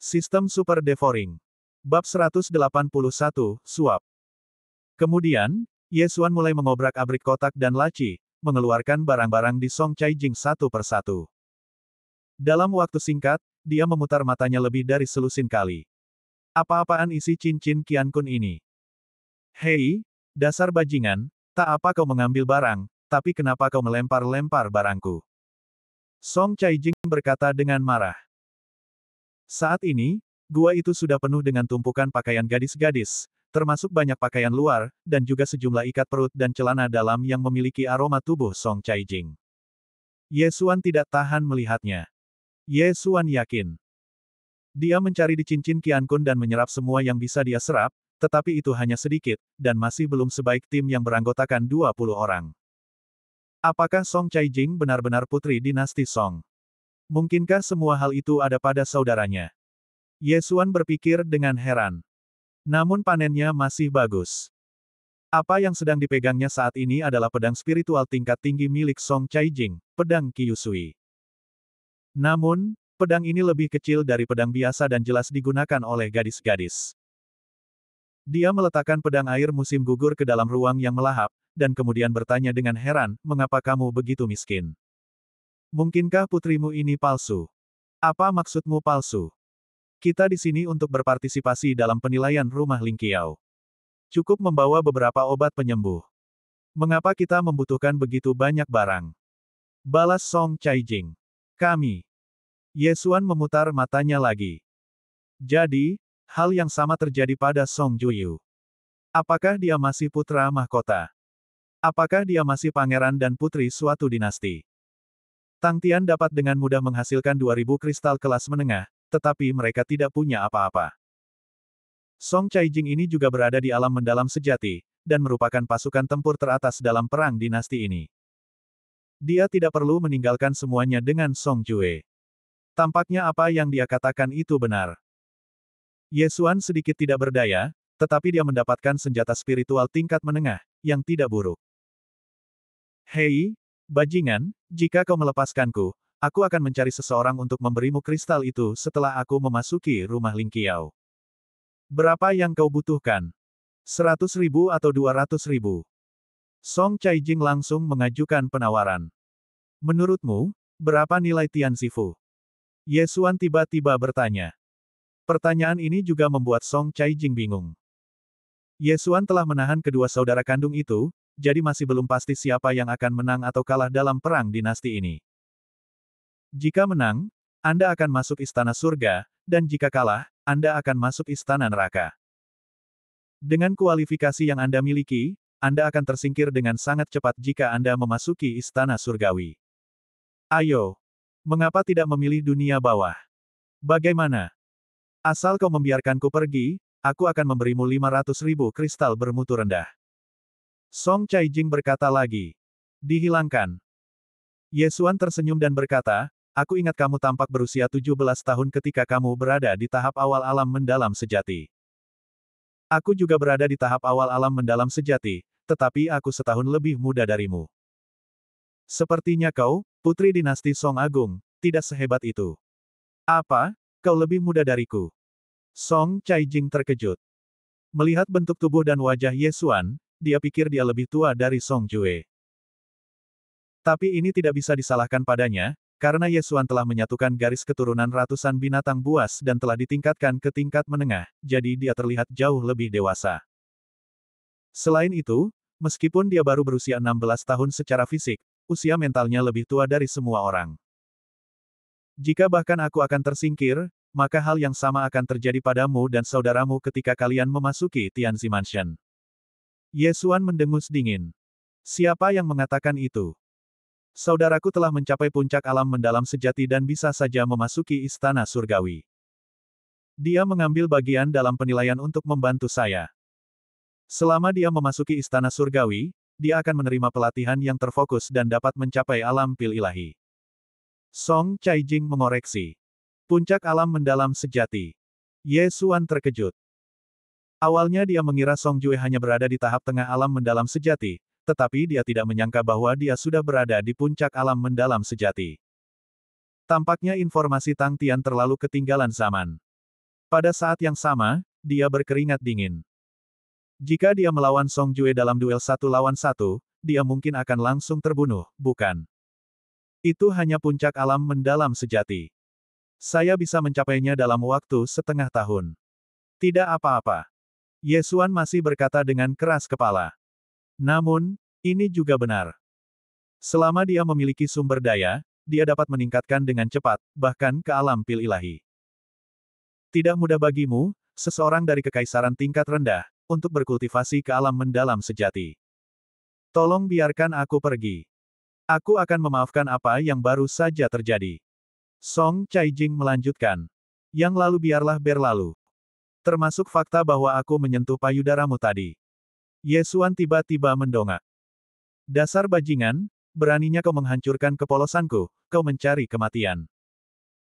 Sistem Super Devouring. Bab 181, Suap. Kemudian, Ye Xuan mulai mengobrak-abrik kotak dan laci, mengeluarkan barang-barang di Song Caijing satu persatu. Dalam waktu singkat, dia memutar matanya lebih dari selusin kali. Apa-apaan isi cincin Qiankun ini? Hei, dasar bajingan, tak apa kau mengambil barang, tapi kenapa kau melempar-lempar barangku? Song Caijing berkata dengan marah. Saat ini, gua itu sudah penuh dengan tumpukan pakaian gadis-gadis, termasuk banyak pakaian luar, dan juga sejumlah ikat perut dan celana dalam yang memiliki aroma tubuh Song Caijing. Ye Xuan tidak tahan melihatnya. Ye Xuan yakin. Dia mencari di cincin Qiankun dan menyerap semua yang bisa dia serap, tetapi itu hanya sedikit, dan masih belum sebaik tim yang beranggotakan 20 orang. Apakah Song Caijing benar-benar putri dinasti Song? Mungkinkah semua hal itu ada pada saudaranya? Ye Xuan berpikir dengan heran. Namun panennya masih bagus. Apa yang sedang dipegangnya saat ini adalah pedang spiritual tingkat tinggi milik Song Caijing, pedang Kyusui. Namun, pedang ini lebih kecil dari pedang biasa dan jelas digunakan oleh gadis-gadis. Dia meletakkan pedang air musim gugur ke dalam ruang yang melahap, dan kemudian bertanya dengan heran, mengapa kamu begitu miskin? Mungkinkah putrimu ini palsu? Apa maksudmu palsu? Kita di sini untuk berpartisipasi dalam penilaian rumah Lingqiao. Cukup membawa beberapa obat penyembuh. Mengapa kita membutuhkan begitu banyak barang? Balas Song Caijing. Kami. Ye Xuan memutar matanya lagi. Jadi, hal yang sama terjadi pada Song Juyu. Apakah dia masih putra mahkota? Apakah dia masih pangeran dan putri suatu dinasti? Tang Tian dapat dengan mudah menghasilkan 2000 kristal kelas menengah, tetapi mereka tidak punya apa-apa. Song Caijing ini juga berada di alam mendalam sejati, dan merupakan pasukan tempur teratas dalam perang dinasti ini. Dia tidak perlu meninggalkan semuanya dengan Song Jue. Tampaknya apa yang dia katakan itu benar. Ye Xuan sedikit tidak berdaya, tetapi dia mendapatkan senjata spiritual tingkat menengah, yang tidak buruk. Hei, bajingan, jika kau melepaskanku, aku akan mencari seseorang untuk memberimu kristal itu setelah aku memasuki rumah Lingqiao. Berapa yang kau butuhkan? 100.000 atau 200.000? Song Caijing langsung mengajukan penawaran. Menurutmu, berapa nilai Tian Sifu? Ye Xuan tiba-tiba bertanya. Pertanyaan ini juga membuat Song Caijing bingung. Ye Xuan telah menahan kedua saudara kandung itu, jadi masih belum pasti siapa yang akan menang atau kalah dalam perang dinasti ini. Jika menang, Anda akan masuk istana surga, dan jika kalah, Anda akan masuk istana neraka. Dengan kualifikasi yang Anda miliki, Anda akan tersingkir dengan sangat cepat jika Anda memasuki istana surgawi. Ayo, mengapa tidak memilih dunia bawah? Bagaimana? Asal kau membiarkanku pergi, aku akan memberimu 500.000 kristal bermutu rendah. Song Caijing berkata lagi. Dihilangkan. Ye Xuan tersenyum dan berkata, aku ingat kamu tampak berusia 17 tahun ketika kamu berada di tahap awal alam mendalam sejati. Aku juga berada di tahap awal alam mendalam sejati, tetapi aku setahun lebih muda darimu. Sepertinya kau, putri dinasti Song Agung, tidak sehebat itu. Apa? Kau lebih muda dariku? Song Caijing terkejut. Melihat bentuk tubuh dan wajah Ye Xuan, dia pikir dia lebih tua dari Song Jue. Tapi ini tidak bisa disalahkan padanya, karena Ye Xuan telah menyatukan garis keturunan ratusan binatang buas dan telah ditingkatkan ke tingkat menengah, jadi dia terlihat jauh lebih dewasa. Selain itu, meskipun dia baru berusia 16 tahun secara fisik, usia mentalnya lebih tua dari semua orang. Jika bahkan aku akan tersingkir, maka hal yang sama akan terjadi padamu dan saudaramu ketika kalian memasuki Tianzi Mansion. Ye Xuan mendengus dingin. Siapa yang mengatakan itu? Saudaraku telah mencapai puncak alam mendalam sejati dan bisa saja memasuki istana surgawi. Dia mengambil bagian dalam penilaian untuk membantu saya. Selama dia memasuki istana surgawi, dia akan menerima pelatihan yang terfokus dan dapat mencapai alam pil ilahi. Song Caijing mengoreksi. Puncak alam mendalam sejati. Ye Xuan terkejut. Awalnya dia mengira Song Jue hanya berada di tahap tengah alam mendalam sejati, tetapi dia tidak menyangka bahwa dia sudah berada di puncak alam mendalam sejati. Tampaknya informasi Tang Tian terlalu ketinggalan zaman. Pada saat yang sama, dia berkeringat dingin. Jika dia melawan Song Jue dalam duel 1 lawan 1, dia mungkin akan langsung terbunuh, bukan? Itu hanya puncak alam mendalam sejati. Saya bisa mencapainya dalam waktu setengah tahun. Tidak apa-apa. Ye Xuan masih berkata dengan keras kepala. Namun, ini juga benar. Selama dia memiliki sumber daya, dia dapat meningkatkan dengan cepat, bahkan ke alam pil ilahi. Tidak mudah bagimu, seseorang dari kekaisaran tingkat rendah, untuk berkultivasi ke alam mendalam sejati. Tolong biarkan aku pergi. Aku akan memaafkan apa yang baru saja terjadi. Song Caijing melanjutkan. Yang lalu biarlah berlalu. Termasuk fakta bahwa aku menyentuh payudaramu tadi. Ye Xuan tiba-tiba mendongak. Dasar bajingan, beraninya kau menghancurkan kepolosanku, kau mencari kematian.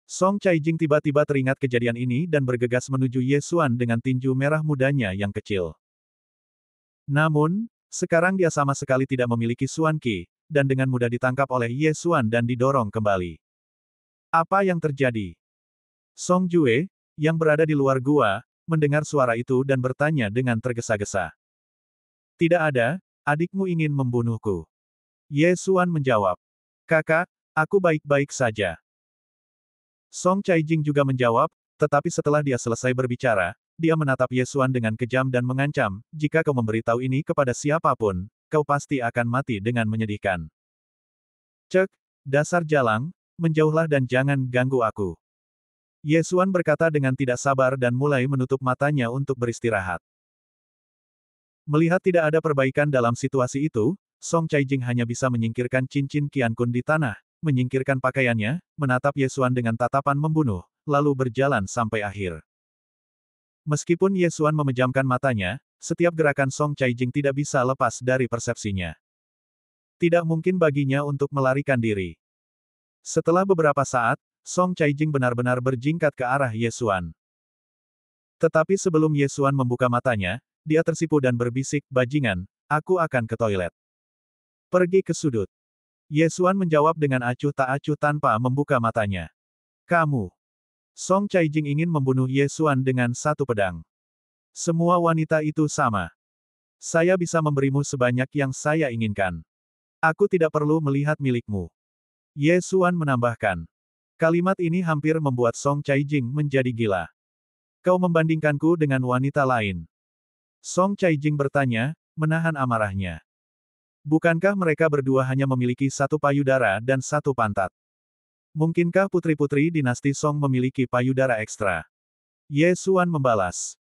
Song Caijing tiba-tiba teringat kejadian ini dan bergegas menuju Ye Xuan dengan tinju merah mudanya yang kecil. Namun, sekarang dia sama sekali tidak memiliki Xuan Qi, dan dengan mudah ditangkap oleh Ye Xuan dan didorong kembali. Apa yang terjadi? Song Jue, yang berada di luar gua, mendengar suara itu dan bertanya dengan tergesa-gesa. Tidak ada, adikmu ingin membunuhku. Ye Xuan menjawab. Kakak, aku baik-baik saja. Song Caijing juga menjawab, tetapi setelah dia selesai berbicara, dia menatap Ye Xuan dengan kejam dan mengancam, jika kau memberitahu ini kepada siapapun, kau pasti akan mati dengan menyedihkan. Cek, dasar jalang, menjauhlah dan jangan ganggu aku. Ye Xuan berkata dengan tidak sabar dan mulai menutup matanya untuk beristirahat. Melihat tidak ada perbaikan dalam situasi itu, Song Caijing hanya bisa menyingkirkan cincin Qiankun di tanah, menyingkirkan pakaiannya, menatap Ye Xuan dengan tatapan membunuh, lalu berjalan sampai akhir. Meskipun Ye Xuan memejamkan matanya, setiap gerakan Song Caijing tidak bisa lepas dari persepsinya. Tidak mungkin baginya untuk melarikan diri. Setelah beberapa saat, Song Caijing benar-benar berjingkat ke arah Ye Xuan. Tetapi sebelum Ye Xuan membuka matanya, dia tersipu dan berbisik, bajingan, aku akan ke toilet. Pergi ke sudut. Ye Xuan menjawab dengan acuh tak acuh tanpa membuka matanya. Kamu. Song Caijing ingin membunuh Ye Xuan dengan satu pedang. Semua wanita itu sama. Saya bisa memberimu sebanyak yang saya inginkan. Aku tidak perlu melihat milikmu. Ye Xuan menambahkan. Kalimat ini hampir membuat Song Caijing menjadi gila. Kau membandingkanku dengan wanita lain. Song Caijing bertanya, menahan amarahnya. Bukankah mereka berdua hanya memiliki satu payudara dan satu pantat? Mungkinkah putri-putri dinasti Song memiliki payudara ekstra? Ye Xuan membalas.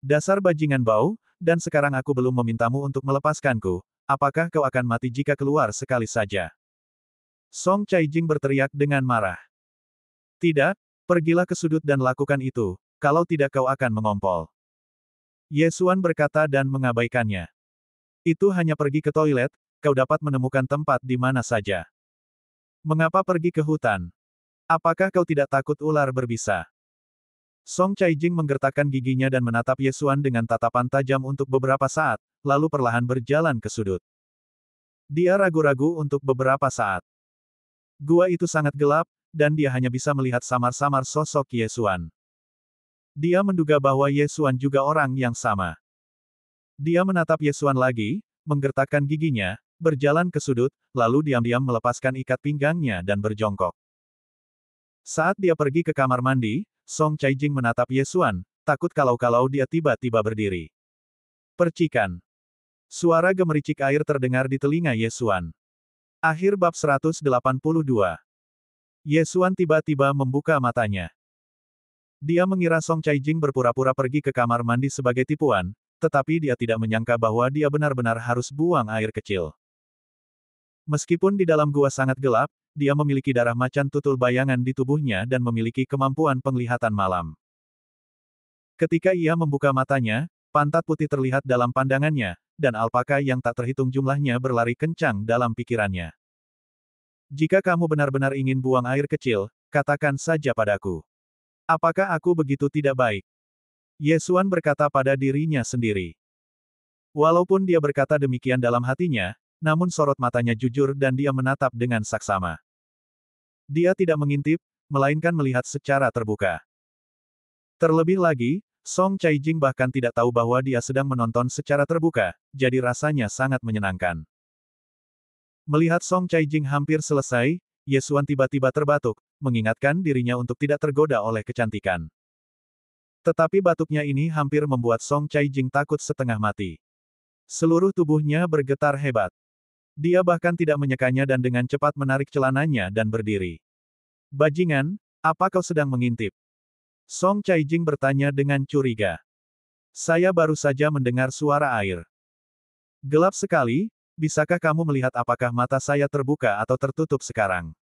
Dasar bajingan bau, dan sekarang aku belum memintamu untuk melepaskanku, apakah kau akan mati jika keluar sekali saja? Song Caijing berteriak dengan marah. Tidak, pergilah ke sudut dan lakukan itu, kalau tidak kau akan mengompol. Ye Xuan berkata dan mengabaikannya. Itu hanya pergi ke toilet, kau dapat menemukan tempat di mana saja. Mengapa pergi ke hutan? Apakah kau tidak takut ular berbisa? Song Caijing menggertakkan giginya dan menatap Ye Xuan dengan tatapan tajam untuk beberapa saat, lalu perlahan berjalan ke sudut. Dia ragu-ragu untuk beberapa saat. Gua itu sangat gelap, dan dia hanya bisa melihat samar-samar sosok Ye Xuan. Dia menduga bahwa Ye Xuan juga orang yang sama. Dia menatap Ye Xuan lagi, menggertakkan giginya, berjalan ke sudut, lalu diam-diam melepaskan ikat pinggangnya dan berjongkok. Saat dia pergi ke kamar mandi, Song Caijing menatap Ye Xuan, takut kalau-kalau dia tiba-tiba berdiri. Percikan. Suara gemericik air terdengar di telinga Ye Xuan. Akhir bab 182. Ye Xuan tiba-tiba membuka matanya. Dia mengira Song Caijing berpura-pura pergi ke kamar mandi sebagai tipuan, tetapi dia tidak menyangka bahwa dia benar-benar harus buang air kecil. Meskipun di dalam gua sangat gelap, dia memiliki darah macan tutul bayangan di tubuhnya dan memiliki kemampuan penglihatan malam. Ketika ia membuka matanya, pantat putih terlihat dalam pandangannya, dan alpaka yang tak terhitung jumlahnya berlari kencang dalam pikirannya. Jika kamu benar-benar ingin buang air kecil, katakan saja padaku. Apakah aku begitu tidak baik? Ye Xuan berkata pada dirinya sendiri. Walaupun dia berkata demikian dalam hatinya, namun sorot matanya jujur dan dia menatap dengan saksama. Dia tidak mengintip, melainkan melihat secara terbuka. Terlebih lagi, Song Caijing bahkan tidak tahu bahwa dia sedang menonton secara terbuka, jadi rasanya sangat menyenangkan. Melihat Song Caijing hampir selesai, Ye Xuan tiba-tiba terbatuk, mengingatkan dirinya untuk tidak tergoda oleh kecantikan. Tetapi batuknya ini hampir membuat Song Caijing takut setengah mati. Seluruh tubuhnya bergetar hebat. Dia bahkan tidak menyekanya dan dengan cepat menarik celananya dan berdiri. Bajingan, apa kau sedang mengintip? Song Caijing bertanya dengan curiga. Saya baru saja mendengar suara air. Gelap sekali, bisakah kamu melihat apakah mata saya terbuka atau tertutup sekarang?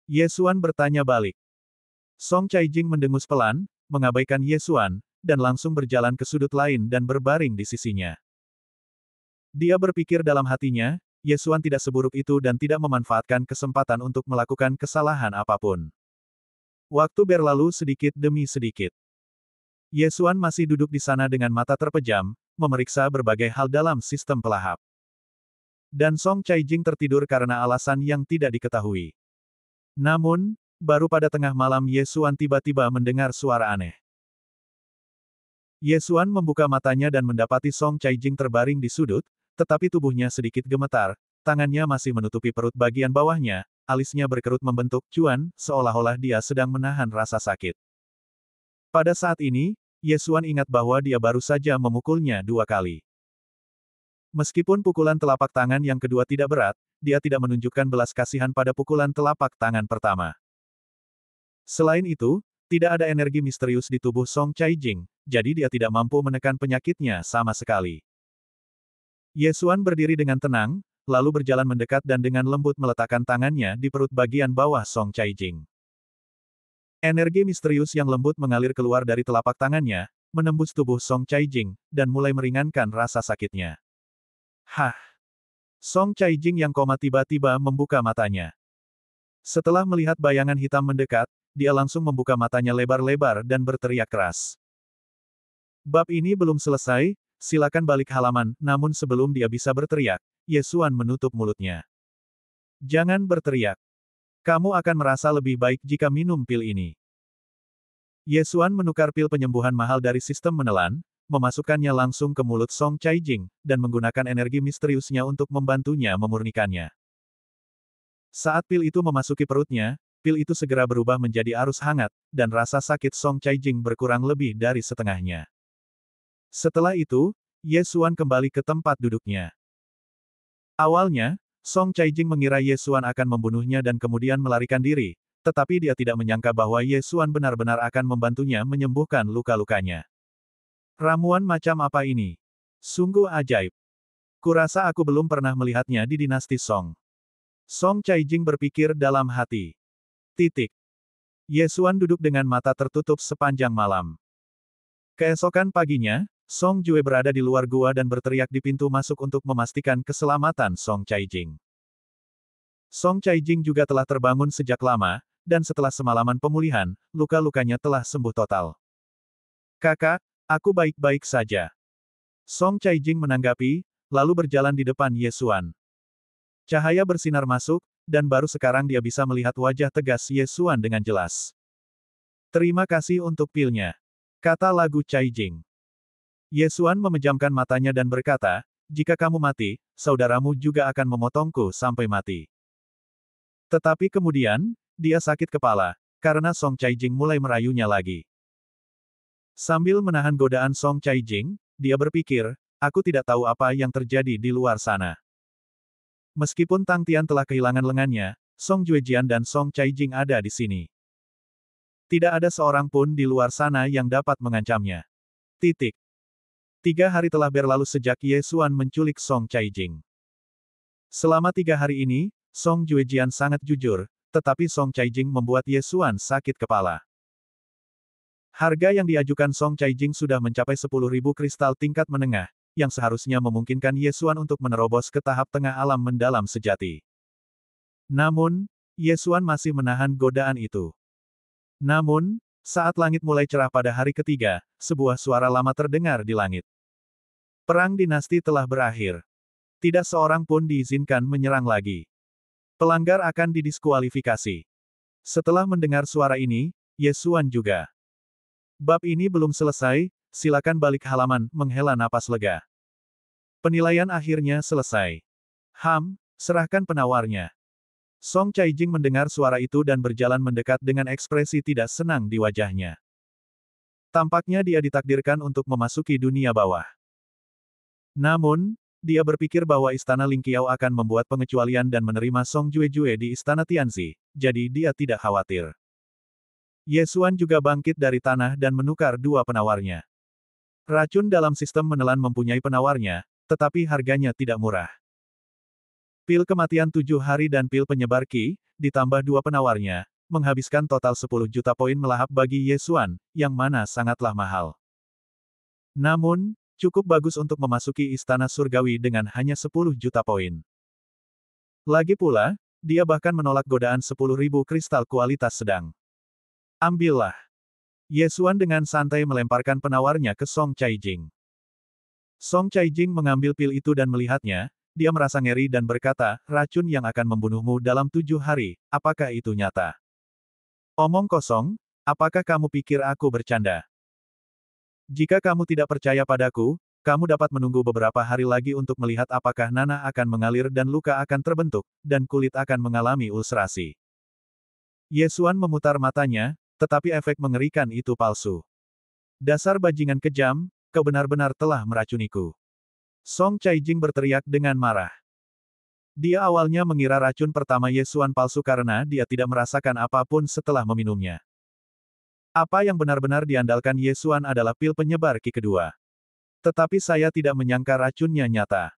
Ye Xuan bertanya balik. Song Caijing mendengus pelan, mengabaikan Ye Xuan, dan langsung berjalan ke sudut lain dan berbaring di sisinya. Dia berpikir dalam hatinya, Ye Xuan tidak seburuk itu dan tidak memanfaatkan kesempatan untuk melakukan kesalahan apapun. Waktu berlalu sedikit demi sedikit. Ye Xuan masih duduk di sana dengan mata terpejam, memeriksa berbagai hal dalam sistem pelahap. Dan Song Caijing tertidur karena alasan yang tidak diketahui. Namun, baru pada tengah malam Ye Xuan tiba-tiba mendengar suara aneh. Ye Xuan membuka matanya dan mendapati Song Caijing terbaring di sudut, tetapi tubuhnya sedikit gemetar, tangannya masih menutupi perut bagian bawahnya, alisnya berkerut membentuk cuan, seolah-olah dia sedang menahan rasa sakit. Pada saat ini, Ye Xuan ingat bahwa dia baru saja memukulnya 2 kali. Meskipun pukulan telapak tangan yang kedua tidak berat, dia tidak menunjukkan belas kasihan pada pukulan telapak tangan pertama. Selain itu, tidak ada energi misterius di tubuh Song Caijing, jadi dia tidak mampu menekan penyakitnya sama sekali. Ye Xuan berdiri dengan tenang, lalu berjalan mendekat dan dengan lembut meletakkan tangannya di perut bagian bawah Song Caijing. Energi misterius yang lembut mengalir keluar dari telapak tangannya, menembus tubuh Song Caijing, dan mulai meringankan rasa sakitnya. Hah! Song Caijing yang koma tiba-tiba membuka matanya. Setelah melihat bayangan hitam mendekat, dia langsung membuka matanya lebar-lebar dan berteriak keras. Bab ini belum selesai, silakan balik halaman, namun sebelum dia bisa berteriak, Ye Xuan menutup mulutnya. Jangan berteriak. Kamu akan merasa lebih baik jika minum pil ini. Ye Xuan menukar pil penyembuhan mahal dari sistem menelan, memasukkannya langsung ke mulut Song Caijing, dan menggunakan energi misteriusnya untuk membantunya memurnikannya. Saat pil itu memasuki perutnya, pil itu segera berubah menjadi arus hangat, dan rasa sakit Song Caijing berkurang lebih dari setengahnya. Setelah itu, Ye Xuan kembali ke tempat duduknya. Awalnya, Song Caijing mengira Ye Xuan akan membunuhnya dan kemudian melarikan diri, tetapi dia tidak menyangka bahwa Ye Xuan benar-benar akan membantunya menyembuhkan luka-lukanya. Ramuan macam apa ini? Sungguh ajaib. Kurasa aku belum pernah melihatnya di dinasti Song. Song Caijing berpikir dalam hati. Titik. Ye Xuan duduk dengan mata tertutup sepanjang malam. Keesokan paginya, Song Jue berada di luar gua dan berteriak di pintu masuk untuk memastikan keselamatan Song Caijing. Song Caijing juga telah terbangun sejak lama, dan setelah semalaman pemulihan, luka-lukanya telah sembuh total. Kakak, aku baik-baik saja. Song Caijing menanggapi, lalu berjalan di depan Ye Xuan. Cahaya bersinar masuk, dan baru sekarang dia bisa melihat wajah tegas Ye Xuan dengan jelas. Terima kasih untuk pilnya, kata lagu Caijing. Ye Xuan memejamkan matanya dan berkata, jika kamu mati, saudaramu juga akan memotongku sampai mati. Tetapi kemudian, dia sakit kepala, karena Song Caijing mulai merayunya lagi. Sambil menahan godaan Song Caijing, dia berpikir, aku tidak tahu apa yang terjadi di luar sana. Meskipun Tang Tian telah kehilangan lengannya, Song Juejian dan Song Caijing ada di sini. Tidak ada seorang pun di luar sana yang dapat mengancamnya. Titik. 3 hari telah berlalu sejak Ye Xuan menculik Song Caijing. Selama 3 hari ini, Song Juejian sangat jujur, tetapi Song Caijing membuat Ye Xuan sakit kepala. Harga yang diajukan Song Caijing sudah mencapai 10.000 kristal tingkat menengah, yang seharusnya memungkinkan Ye Xuan untuk menerobos ke tahap tengah alam mendalam sejati. Namun, Ye Xuan masih menahan godaan itu. Namun, saat langit mulai cerah pada hari ketiga, sebuah suara lama terdengar di langit. Perang dinasti telah berakhir. Tidak seorang pun diizinkan menyerang lagi. Pelanggar akan didiskualifikasi. Setelah mendengar suara ini, Ye Xuan juga Bab ini belum selesai, silakan balik halaman, menghela napas lega. Penilaian akhirnya selesai. Serahkan penawarnya. Song Caijing mendengar suara itu dan berjalan mendekat dengan ekspresi tidak senang di wajahnya. Tampaknya dia ditakdirkan untuk memasuki dunia bawah. Namun, dia berpikir bahwa Istana Lingqiao akan membuat pengecualian dan menerima Song Juejue di Istana Tianzi, jadi dia tidak khawatir. Ye Xuan juga bangkit dari tanah dan menukar dua penawarnya. Racun dalam sistem menelan mempunyai penawarnya, tetapi harganya tidak murah. Pil kematian 7 hari dan pil penyebar Qi, ditambah dua penawarnya, menghabiskan total 10 juta poin melahap bagi Ye Xuan, yang mana sangatlah mahal. Namun, cukup bagus untuk memasuki Istana Surgawi dengan hanya 10 juta poin. Lagi pula, dia bahkan menolak godaan 10.000 kristal kualitas sedang. Ambillah. Ye Xuan dengan santai melemparkan penawarnya ke Song Caijing. Song Caijing mengambil pil itu dan melihatnya, dia merasa ngeri dan berkata, racun yang akan membunuhmu dalam 7 hari, apakah itu nyata? Omong kosong, apakah kamu pikir aku bercanda? Jika kamu tidak percaya padaku, kamu dapat menunggu beberapa hari lagi untuk melihat apakah nanah akan mengalir dan luka akan terbentuk, dan kulit akan mengalami ulcerasi. Ye Xuan memutar matanya, tetapi efek mengerikan itu palsu. Dasar bajingan kejam, kau benar-benar telah meracuniku. Song Caijing berteriak dengan marah. Dia awalnya mengira racun pertama Ye Xuan palsu karena dia tidak merasakan apapun setelah meminumnya. Apa yang benar-benar diandalkan Ye Xuan adalah pil penyebar Qi kedua. Tetapi saya tidak menyangka racunnya nyata.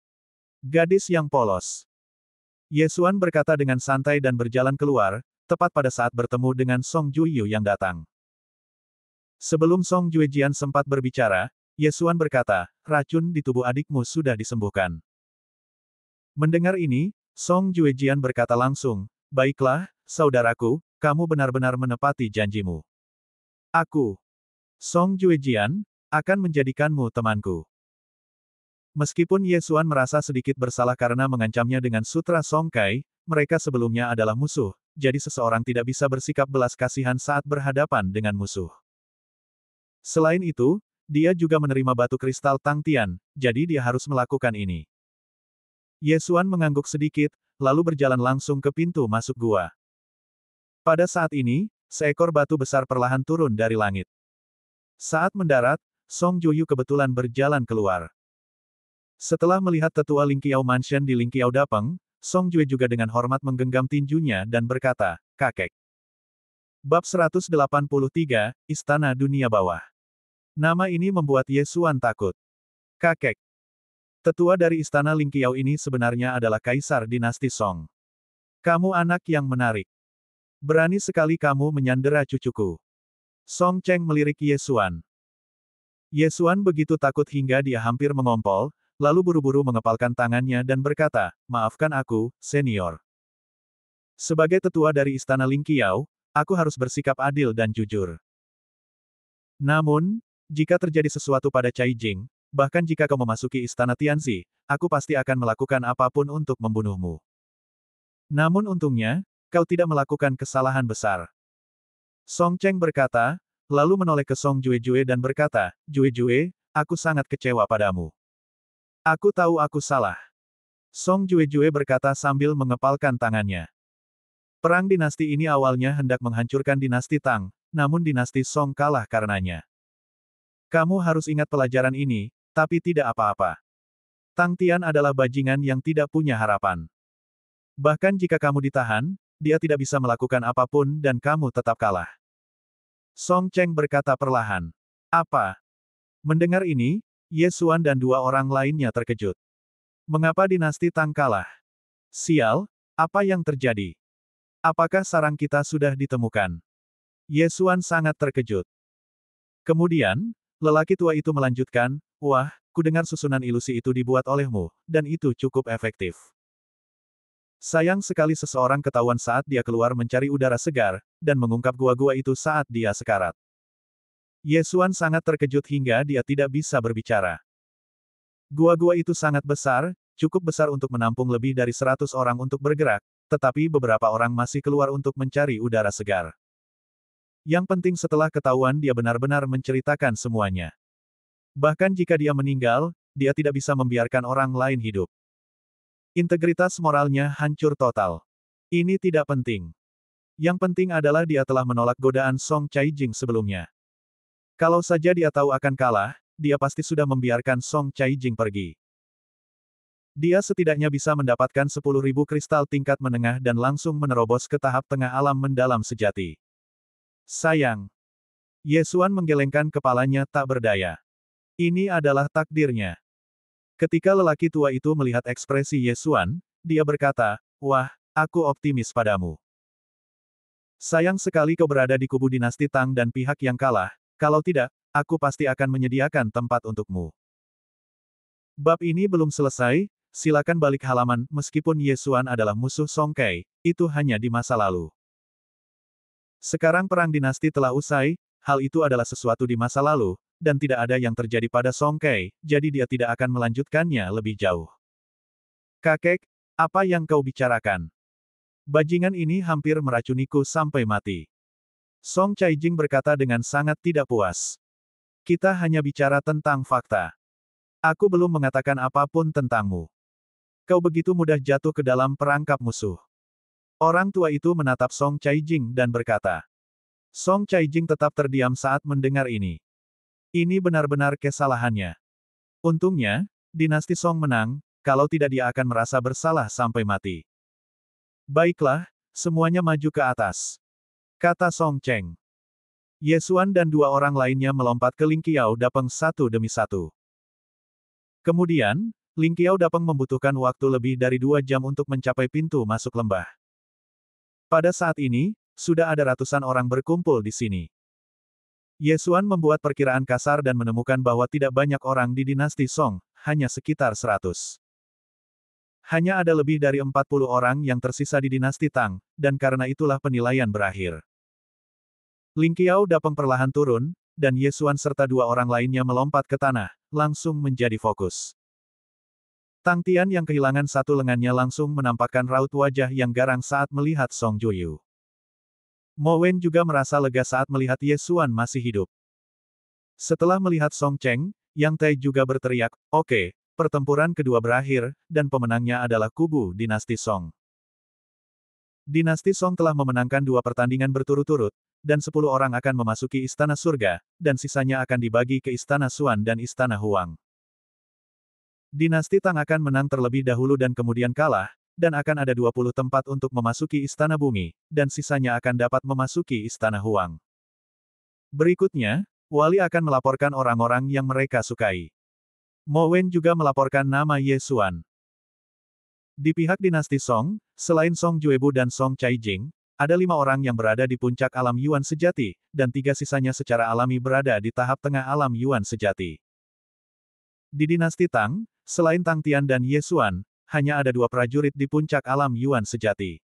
Gadis yang polos. Ye Xuan berkata dengan santai dan berjalan keluar, tepat pada saat bertemu dengan Song Jueyu yang datang. Sebelum Song Juejian sempat berbicara, Ye Xuan berkata, racun di tubuh adikmu sudah disembuhkan. Mendengar ini, Song Juejian berkata langsung, baiklah, saudaraku, kamu benar-benar menepati janjimu. Aku, Song Juejian, akan menjadikanmu temanku. Meskipun Ye Xuan merasa sedikit bersalah karena mengancamnya dengan sutra Song Kai, mereka sebelumnya adalah musuh, jadi seseorang tidak bisa bersikap belas kasihan saat berhadapan dengan musuh. Selain itu, dia juga menerima batu kristal Tang Tian, jadi dia harus melakukan ini. Ye Xuan mengangguk sedikit, lalu berjalan langsung ke pintu masuk gua. Pada saat ini, seekor batu besar perlahan turun dari langit. Saat mendarat, Song Jueyu kebetulan berjalan keluar. Setelah melihat tetua Lingqiao Mansion di Lingqiao Dapeng, Song Jue juga dengan hormat menggenggam tinjunya dan berkata, kakek. Bab 183, Istana Dunia Bawah. Nama ini membuat Ye Xuan takut. Kakek. Tetua dari Istana Lingqiao ini sebenarnya adalah Kaisar Dinasti Song. Kamu anak yang menarik. Berani sekali kamu menyandera cucuku. Song Cheng melirik Ye Xuan. Ye Xuan begitu takut hingga dia hampir mengompol, lalu buru-buru mengepalkan tangannya dan berkata, maafkan aku, senior. Sebagai tetua dari Istana Lingqiao, aku harus bersikap adil dan jujur. Namun, jika terjadi sesuatu pada Caijing, bahkan jika kau memasuki Istana Tianzi, aku pasti akan melakukan apapun untuk membunuhmu. Namun untungnya, kau tidak melakukan kesalahan besar. Song Cheng berkata, lalu menoleh ke Song Juejue dan berkata, Juejue, aku sangat kecewa padamu. Aku tahu aku salah. Song Juejue berkata sambil mengepalkan tangannya. Perang dinasti ini awalnya hendak menghancurkan dinasti Tang, namun dinasti Song kalah karenanya. Kamu harus ingat pelajaran ini, tapi tidak apa-apa. Tang Tian adalah bajingan yang tidak punya harapan. Bahkan jika kamu ditahan, dia tidak bisa melakukan apapun dan kamu tetap kalah. Song Cheng berkata perlahan. Apa? Mendengar ini, Ye Xuan dan dua orang lainnya terkejut. Mengapa dinasti Tang kalah? Sial, apa yang terjadi? Apakah sarang kita sudah ditemukan? Ye Xuan sangat terkejut. Kemudian, lelaki tua itu melanjutkan, wah, kudengar susunan ilusi itu dibuat olehmu, dan itu cukup efektif. Sayang sekali seseorang ketahuan saat dia keluar mencari udara segar, dan mengungkap gua-gua itu saat dia sekarat. Ye Xuan sangat terkejut hingga dia tidak bisa berbicara. Gua-gua itu sangat besar, cukup besar untuk menampung lebih dari 100 orang untuk bergerak, tetapi beberapa orang masih keluar untuk mencari udara segar. Yang penting setelah ketahuan dia benar-benar menceritakan semuanya. Bahkan jika dia meninggal, dia tidak bisa membiarkan orang lain hidup. Integritas moralnya hancur total. Ini tidak penting. Yang penting adalah dia telah menolak godaan Song Caijing sebelumnya. Kalau saja dia tahu akan kalah, dia pasti sudah membiarkan Song Caijing pergi. Dia setidaknya bisa mendapatkan 10.000 kristal tingkat menengah dan langsung menerobos ke tahap tengah alam mendalam sejati. Sayang. Ye Xuan menggelengkan kepalanya tak berdaya. Ini adalah takdirnya. Ketika lelaki tua itu melihat ekspresi Ye Xuan, dia berkata, "Wah, aku optimis padamu. Sayang sekali kau berada di kubu dinasti Tang dan pihak yang kalah, kalau tidak, aku pasti akan menyediakan tempat untukmu." Bab ini belum selesai, silakan balik halaman. Meskipun Ye Xuan adalah musuh Song Kai, itu hanya di masa lalu. Sekarang perang dinasti telah usai, hal itu adalah sesuatu di masa lalu, dan tidak ada yang terjadi pada Song Kai, jadi dia tidak akan melanjutkannya lebih jauh. Kakek, apa yang kau bicarakan? Bajingan ini hampir meracuniku sampai mati. Song Caijing berkata dengan sangat tidak puas. Kita hanya bicara tentang fakta. Aku belum mengatakan apapun tentangmu. Kau begitu mudah jatuh ke dalam perangkap musuh. Orang tua itu menatap Song Caijing dan berkata. Song Caijing tetap terdiam saat mendengar ini. Ini benar-benar kesalahannya. Untungnya, dinasti Song menang, kalau tidak dia akan merasa bersalah sampai mati. Baiklah, semuanya maju ke atas. Kata Song Cheng. Ye Xuan dan dua orang lainnya melompat ke Ling Qiao Dapeng satu demi satu. Kemudian, Ling Qiao Dapeng membutuhkan waktu lebih dari 2 jam untuk mencapai pintu masuk lembah. Pada saat ini, sudah ada ratusan orang berkumpul di sini. Ye Xuan membuat perkiraan kasar dan menemukan bahwa tidak banyak orang di dinasti Song, hanya sekitar 100. Hanya ada lebih dari 40 orang yang tersisa di dinasti Tang, dan karena itulah penilaian berakhir. Ling Qiao Dapeng perlahan turun, dan Ye Xuan serta dua orang lainnya melompat ke tanah, langsung menjadi fokus. Tang Tian yang kehilangan satu lengannya langsung menampakkan raut wajah yang garang saat melihat Song Juyu. Mo Wen juga merasa lega saat melihat Ye Xuan masih hidup. Setelah melihat Song Cheng, Yang Tai juga berteriak, "Oke, pertempuran kedua berakhir, dan pemenangnya adalah kubu dinasti Song." Dinasti Song telah memenangkan 2 pertandingan berturut-turut, dan 10 orang akan memasuki Istana Surga, dan sisanya akan dibagi ke Istana Xuan dan Istana Huang. Dinasti Tang akan menang terlebih dahulu dan kemudian kalah, dan akan ada 20 tempat untuk memasuki Istana Bumi, dan sisanya akan dapat memasuki Istana Huang. Berikutnya, Wali akan melaporkan orang-orang yang mereka sukai. Mo Wen juga melaporkan nama Ye Xuan. Di pihak dinasti Song, selain Song Juebu dan Song Caijing, ada 5 orang yang berada di puncak alam Yuan sejati, dan 3 sisanya secara alami berada di tahap tengah alam Yuan sejati. Di dinasti Tang, selain Tang Tian dan Ye Xuan, hanya ada 2 prajurit di puncak alam Yuan sejati.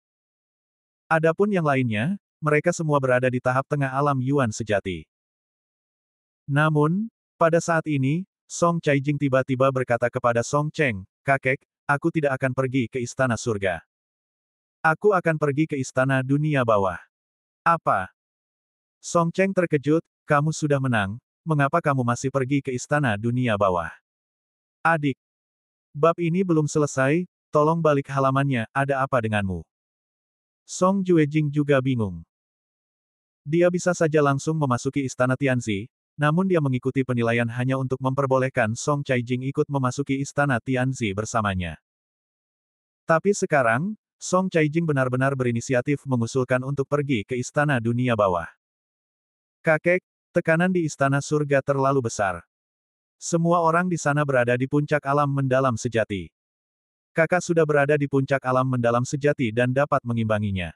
Adapun yang lainnya, mereka semua berada di tahap tengah alam Yuan sejati. Namun, pada saat ini, Song Caijing tiba-tiba berkata kepada Song Cheng, "Kakek, aku tidak akan pergi ke Istana Surga. Aku akan pergi ke Istana Dunia Bawah." Apa? Song Cheng terkejut, "Kamu sudah menang, mengapa kamu masih pergi ke Istana Dunia Bawah?" Adik. Bab ini belum selesai, tolong balik halamannya, ada apa denganmu? Song Juejing juga bingung. Dia bisa saja langsung memasuki Istana Tianzi, namun dia mengikuti penilaian hanya untuk memperbolehkan Song Caijing ikut memasuki Istana Tianzi bersamanya. Tapi sekarang, Song Caijing benar-benar berinisiatif mengusulkan untuk pergi ke Istana Dunia Bawah. Kakek, tekanan di Istana Surga terlalu besar. Semua orang di sana berada di puncak alam mendalam sejati. Kakak sudah berada di puncak alam mendalam sejati dan dapat mengimbanginya.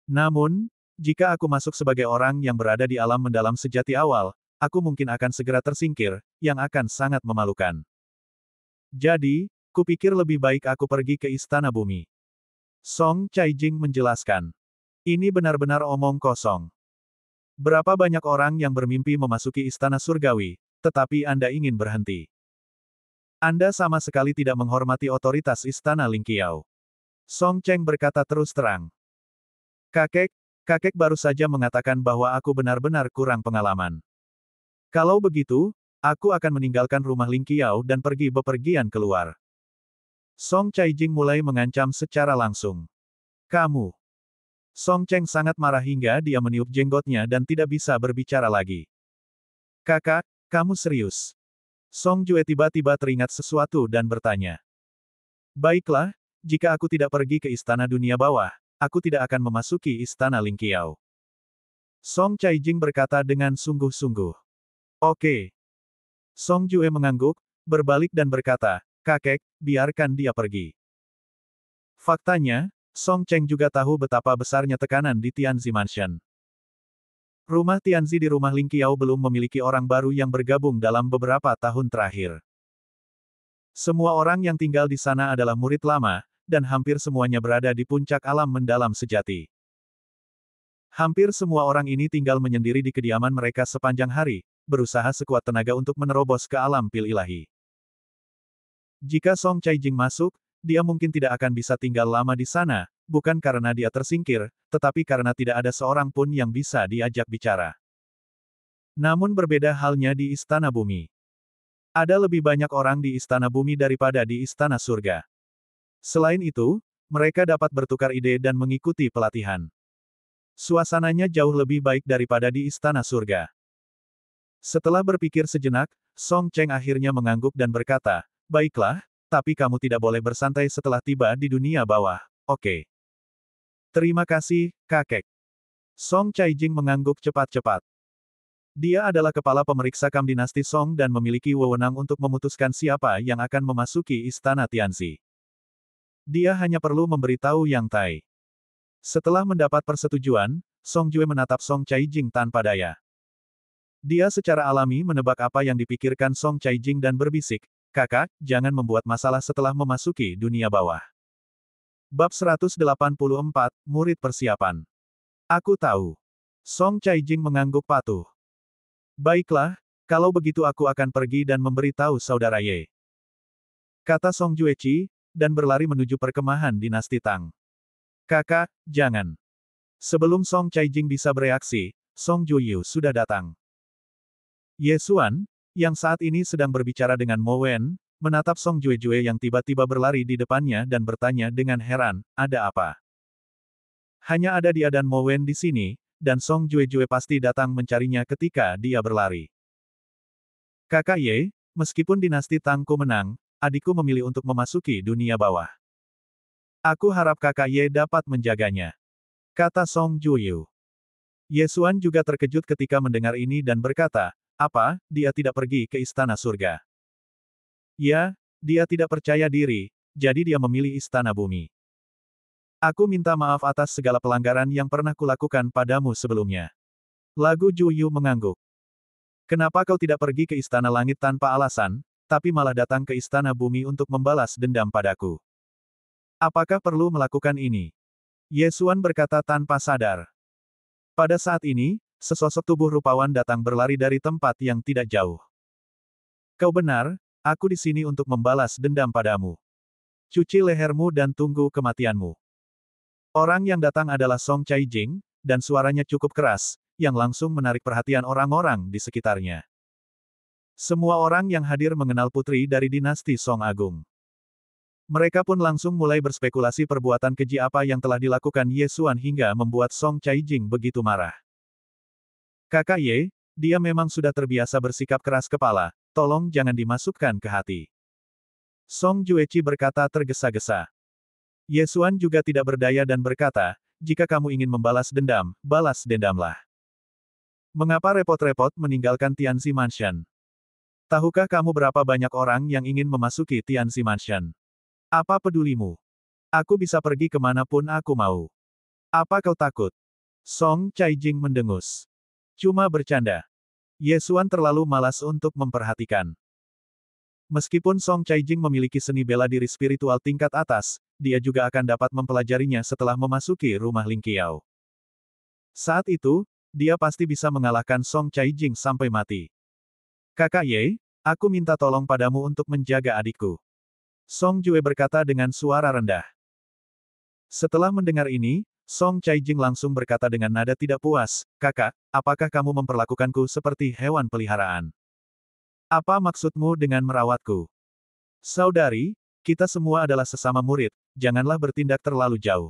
Namun, jika aku masuk sebagai orang yang berada di alam mendalam sejati awal, aku mungkin akan segera tersingkir, yang akan sangat memalukan. Jadi, kupikir lebih baik aku pergi ke Istana Bumi. Song Caijing menjelaskan. Ini benar-benar omong kosong. Berapa banyak orang yang bermimpi memasuki Istana Surgawi, tetapi Anda ingin berhenti. Anda sama sekali tidak menghormati otoritas Istana Ling Qiao. Song Cheng berkata terus terang. Kakek, Kakek baru saja mengatakan bahwa aku benar-benar kurang pengalaman. Kalau begitu, aku akan meninggalkan rumah Ling Qiao dan pergi bepergian keluar. Song Caijing mulai mengancam secara langsung. Kamu. Song Cheng sangat marah hingga dia meniup jenggotnya dan tidak bisa berbicara lagi. Kakak, kamu serius? Song Jue tiba-tiba teringat sesuatu dan bertanya. Baiklah, jika aku tidak pergi ke istana dunia bawah, aku tidak akan memasuki istana Ling Qiao. Song Caijing berkata dengan sungguh-sungguh. Oke. Song Jue mengangguk, berbalik dan berkata, kakek, biarkan dia pergi. Faktanya, Song Cheng juga tahu betapa besarnya tekanan di Tianzi Mansion. Rumah Tianzi di rumah Ling Qiao belum memiliki orang baru yang bergabung dalam beberapa tahun terakhir. Semua orang yang tinggal di sana adalah murid lama, dan hampir semuanya berada di puncak alam mendalam sejati. Hampir semua orang ini tinggal menyendiri di kediaman mereka sepanjang hari, berusaha sekuat tenaga untuk menerobos ke alam pil ilahi. Jika Song Caijing masuk, dia mungkin tidak akan bisa tinggal lama di sana, bukan karena dia tersingkir, tetapi karena tidak ada seorang pun yang bisa diajak bicara. Namun berbeda halnya di Istana Bumi. Ada lebih banyak orang di Istana Bumi daripada di Istana Surga. Selain itu, mereka dapat bertukar ide dan mengikuti pelatihan. Suasananya jauh lebih baik daripada di Istana Surga. Setelah berpikir sejenak, Song Cheng akhirnya mengangguk dan berkata, baiklah, tapi kamu tidak boleh bersantai setelah tiba di dunia bawah, oke? Terima kasih, kakek. Song Caijing mengangguk cepat-cepat. Dia adalah kepala pemeriksa Kam dinasti Song dan memiliki wewenang untuk memutuskan siapa yang akan memasuki Istana Tianzi. Dia hanya perlu memberitahu Yang Tai. Setelah mendapat persetujuan, Song Jue menatap Song Caijing tanpa daya. Dia secara alami menebak apa yang dipikirkan Song Caijing dan berbisik, kakak, jangan membuat masalah setelah memasuki dunia bawah. Bab 184, Murid Persiapan. Aku tahu. Song Caijing mengangguk patuh. Baiklah, kalau begitu aku akan pergi dan memberitahu saudara Ye. Kata Song Jueqi, dan berlari menuju perkemahan dinasti Tang. Kakak, jangan. Sebelum Song Caijing bisa bereaksi, Song Juyu sudah datang. Ye Xuan, yang saat ini sedang berbicara dengan Mo Wen, menatap Song Jue yang tiba-tiba berlari di depannya dan bertanya dengan heran, ada apa? Hanya ada dia dan Mo Wen di sini, dan Song Jue pasti datang mencarinya ketika dia berlari. Kakak Ye, meskipun dinasti Tangku menang, adikku memilih untuk memasuki dunia bawah. Aku harap kakak Ye dapat menjaganya. Kata Song Juyu. Ye Xuan juga terkejut ketika mendengar ini dan berkata, apa, dia tidak pergi ke istana surga? Ya, dia tidak percaya diri, jadi dia memilih istana bumi. Aku minta maaf atas segala pelanggaran yang pernah kulakukan padamu sebelumnya. Lagu Juyu mengangguk. Kenapa kau tidak pergi ke istana langit tanpa alasan, tapi malah datang ke istana bumi untuk membalas dendam padaku? Apakah perlu melakukan ini? Ye Xuan berkata tanpa sadar. Pada saat ini, sesosok tubuh rupawan datang berlari dari tempat yang tidak jauh. Kau benar, aku di sini untuk membalas dendam padamu. Cuci lehermu dan tunggu kematianmu. Orang yang datang adalah Song Caijing, dan suaranya cukup keras, yang langsung menarik perhatian orang-orang di sekitarnya. Semua orang yang hadir mengenal putri dari dinasti Song Agung. Mereka pun langsung mulai berspekulasi perbuatan keji apa yang telah dilakukan Ye Xuan hingga membuat Song Caijing begitu marah. Kakak Ye, dia memang sudah terbiasa bersikap keras kepala, tolong jangan dimasukkan ke hati. Song Jueqi berkata tergesa-gesa. Ye Xuan juga tidak berdaya dan berkata, jika kamu ingin membalas dendam, balas dendamlah. Mengapa repot-repot meninggalkan Tianzi Mansion? Tahukah kamu berapa banyak orang yang ingin memasuki Tianzi Mansion? Apa pedulimu? Aku bisa pergi kemanapun aku mau. Apa kau takut? Song Caijing mendengus. Cuma bercanda. Ye Xuan terlalu malas untuk memperhatikan. Meskipun Song Caijing memiliki seni bela diri spiritual tingkat atas, dia juga akan dapat mempelajarinya setelah memasuki rumah Ling Qiao. Saat itu, dia pasti bisa mengalahkan Song Caijing sampai mati. Kakak Ye, aku minta tolong padamu untuk menjaga adikku. Song Jue berkata dengan suara rendah. Setelah mendengar ini, Song Caijing langsung berkata dengan nada tidak puas, "Kakak, apakah kamu memperlakukanku seperti hewan peliharaan? Apa maksudmu dengan merawatku? Saudari, kita semua adalah sesama murid, janganlah bertindak terlalu jauh."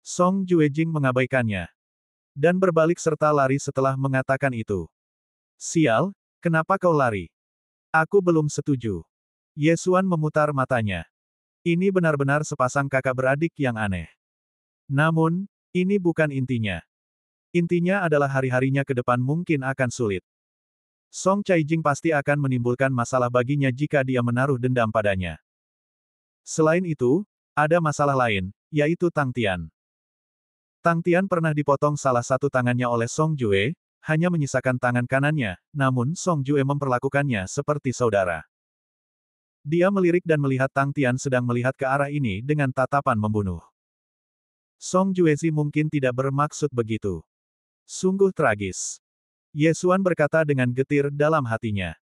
Song Juejing mengabaikannya, dan berbalik serta lari setelah mengatakan itu. "Sial, kenapa kau lari? Aku belum setuju." Ye Xuan memutar matanya. Ini benar-benar sepasang kakak beradik yang aneh. Namun, ini bukan intinya. Intinya adalah hari-harinya ke depan mungkin akan sulit. Song Caijing pasti akan menimbulkan masalah baginya jika dia menaruh dendam padanya. Selain itu, ada masalah lain, yaitu Tang Tian. Tang Tian pernah dipotong salah satu tangannya oleh Song Jue, hanya menyisakan tangan kanannya, namun Song Jue memperlakukannya seperti saudara. Dia melirik dan melihat Tang Tian sedang melihat ke arah ini dengan tatapan membunuh. Song Juezi mungkin tidak bermaksud begitu. Sungguh tragis. Ye Xuan berkata dengan getir dalam hatinya.